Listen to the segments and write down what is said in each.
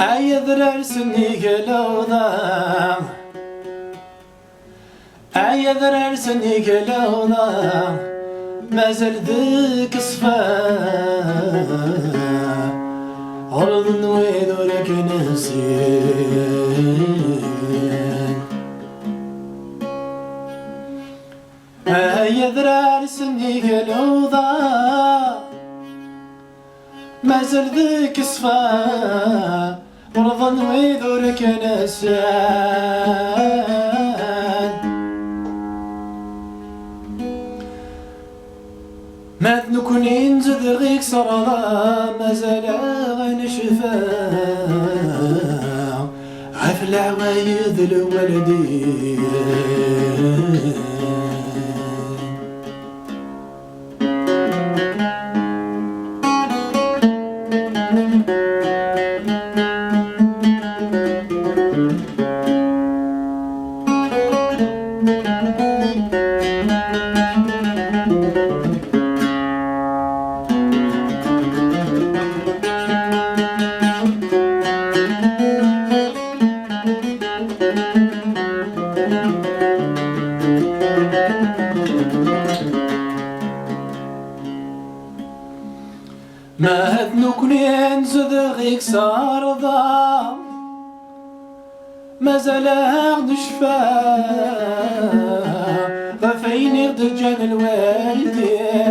أيذرر سني قلوضا أيذرر سني قلوضا مازال ذيك صفا عرض نويد ولك نسيان أيذرر سني قلوضا مازال ذيك صفا ورضا نويد ولك نسان مات نكوني نزد غيك صرضا مازال غين شفا عف العوايد الوالدين ما هاد نكوني نزد غيك صارضا مازال غد شفا غفين يغد جان الوالدين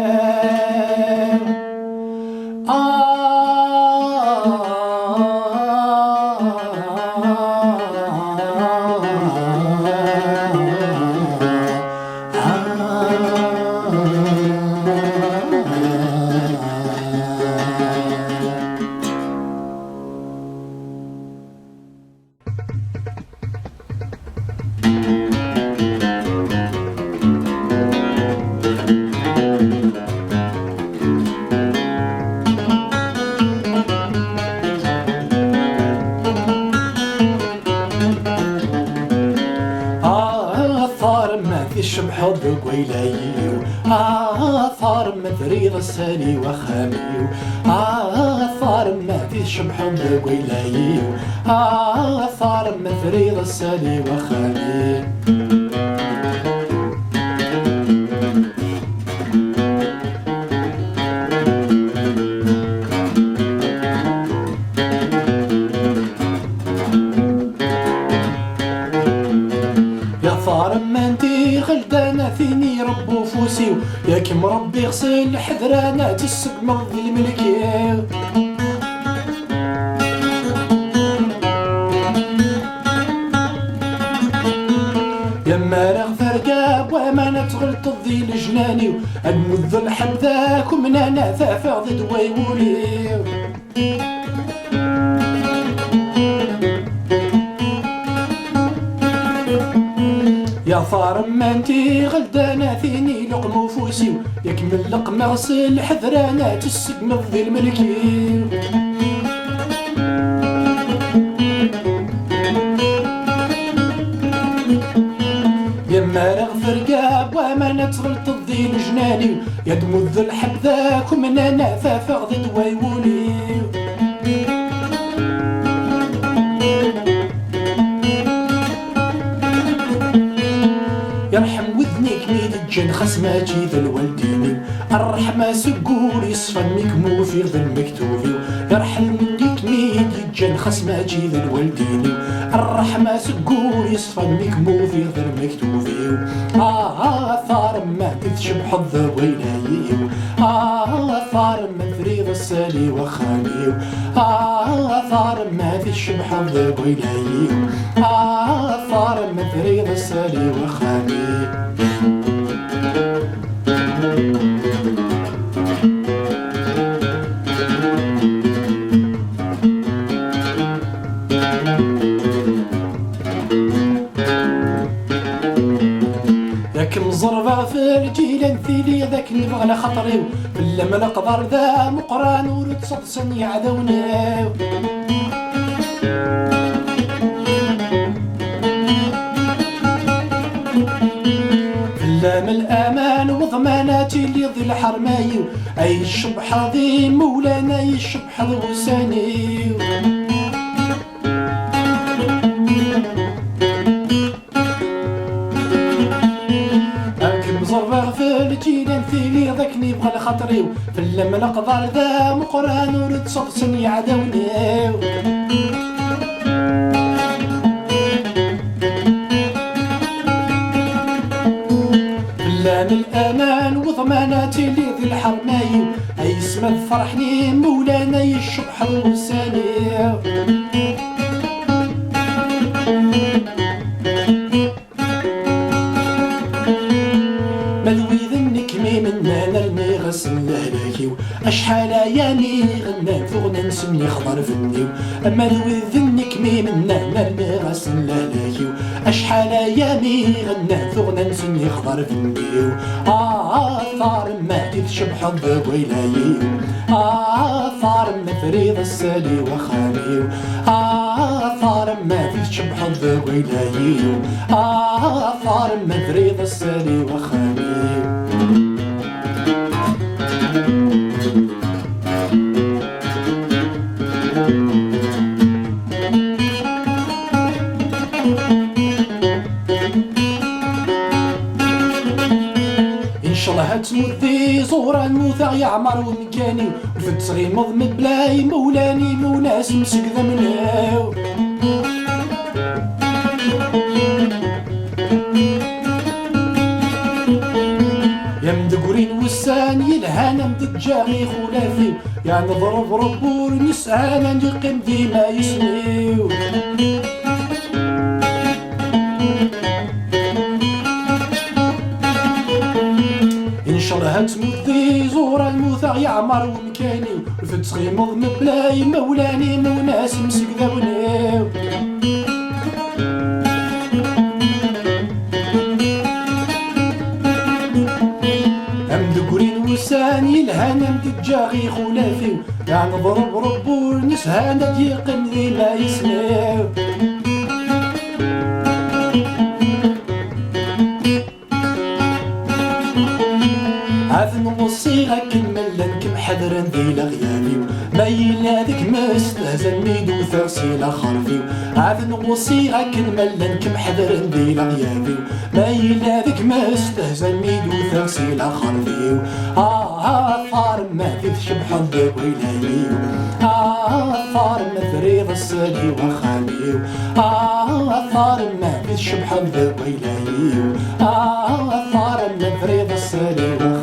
الشبح بقويلايو ثار مثريض السالي وخاميو ثار ما في الشبح بقويلايو ثار مثريض السالي وخاميو غلدانا فيني ربو فوسيو ياك مربي غسل حذرانا تسق مرضي الملكيو يما رغ فرقاب وما نتغل تضي لجنانيو المذ الحب ذاك ومن انا ثافع ضد ويوليو يا فارم انتي غلدانا فيني لقم وفوسيو يكمل لقمة غسل حذرانا تسق مضي الملكيو يما رغ فرقاب وما نتغل تضي لجنانيو يدمذ الحب ذاك ومن انا ثافع ضد ويوليو يرحم وذنيك ميد الجن خصماتي ذا الوالديني الرحمة سقور يصفى ميك في ذا المكتوبي يرحم وذنيك ميد الجن خصماتي ذا الوالديني الرحمة سقور يصفى ميك في ذا المكتوبي ثار ما تشبح الذويلايو ثار ما فريض السالي وخانيو ثار ما تشبح الذويلايو ثار ما فريض السالي وخانيو ذاك مزربة في الجيلان ثيلي ذاك اللي بغى خطري بلا ما نقدر ذا مقران ورد صدسن يعدوناو من الأمان وضماناتي اللي ذي الحرمايو أي الشبح ذي مولانا أي الشبح الغساني مزرغ في الجيلان ثيلي ذاكني بغى لخاطري في اللم القدر ذا مقران ورد صفصن يعداوني لا من الأمان وضماناتي اللي ذي الحرمايو أي اسم فرحني مولانا الشبح الغساني مذوي ذنك مي منا نرمي غسل لهلاكيو أشحال أيامي غنان ثغنا نسمي خضر فنيو مذوي ذنك مي منا نرمي غسل لهلاكيو أشحال أيامي غنان ثغنا نسمي خضر فنيو ثار ما تشبح الضويلايو ثار ما فريض السالي وخاليو ثار ما تشبح الضويلايو ثار ما فريض السالي وخاليو إن شاء الله هتموت ذي زورا الموثى يعمر ومكاني وفي التغيمض من بلاي مولاني موناس مسك ذمناو يا مدقورين وسان يلهانا مدجاغي خلافي يا نضرب ربور نسعانا نقيم ديما يسنيو إن شاء الله هتموت ذي زورا الموثى يعمر ومكاني وفي التغيمض من بلاي مولاني موناس مسك ذاونيو وسان يلهانا مدجاغي خلافي يا نضرب ربور نسهانا ديقن ذي ما يسمعو عاذن وصيغة كملن كم حذرا ذي لغيابي ما يلا ذيك ما استهزن ميدو ثرسيلا خرفي عاذن وصيغة كملن كم حذرا ذي لغيابي ما يلا ذيك ما استهزن ميدو ثرسيلا خرفي ثار ما في شبح الضويلايو ثار ما فريض السالي وخاليو ثار ما في شبح الضويلايو ثار ما فريض السالي وخاليو